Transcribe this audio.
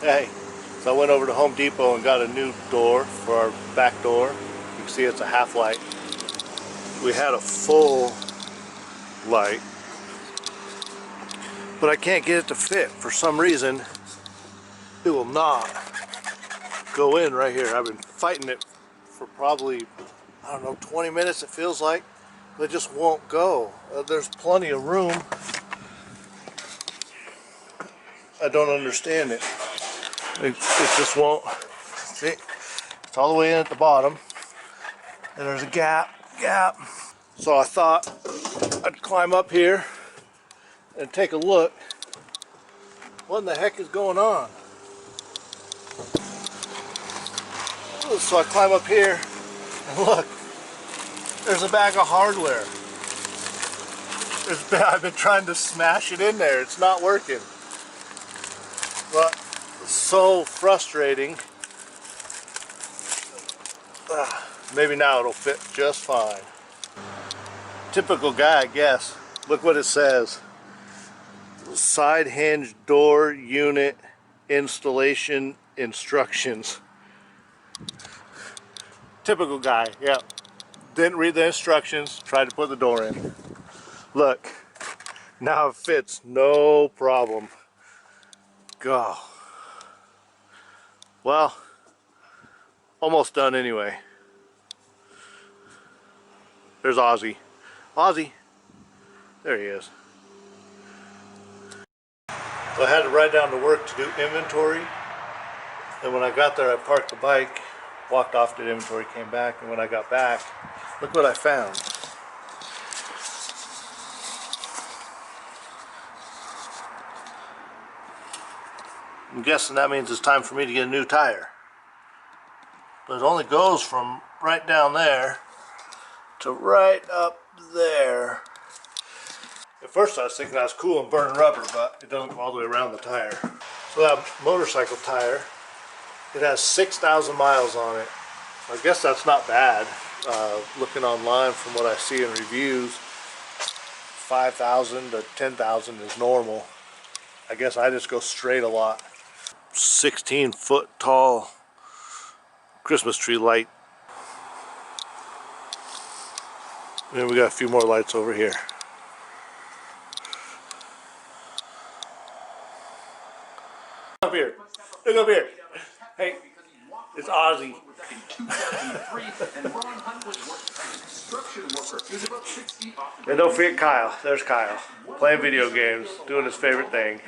Hey, so I went over to Home Depot and got a new door for our back door. You can see it's a half light. We had a full light, but I can't get it to fit. For some reason, it will not go in right here. I've been fighting it for probably, I don't know, 20 minutes it feels like. But it just won't go. There's plenty of room. I don't understand it. It just won't. See, it's all the way in at the bottom, and there's a gap. So I thought I'd climb up here and take a look. What in the heck is going on? So I climb up here and look. There's a bag of hardware. I've been trying to smash it in there. It's not working. But it's so frustrating. Maybe now it'll fit just fine. Typical guy, I guess. Look what it says. Side hinge door unit installation instructions. Typical guy, yeah. Didn't read the instructions, tried to put the door in. Look, now it fits, no problem. Go. Well, almost done anyway. There's Ozzy. Ozzy. There he is. So I had to ride down to work to do inventory. And when I got there, I parked the bike, walked off, did inventory, came back. And when I got back, look what I found. I'm guessing that means it's time for me to get a new tire. But it only goes from right down there to right up there. At first I was thinking I was cool and burning rubber, but it doesn't go all the way around the tire. So that motorcycle tire, it has 6,000 miles on it. I guess that's not bad. Looking online from what I see in reviews, 5,000 to 10,000 is normal. I guess I just go straight a lot. 16-foot tall Christmas tree light. And we got a few more lights over here. Up here. Look up here. Hey, it's Ozzy. And don't forget Kyle. There's Kyle. Playing video games, doing his favorite thing.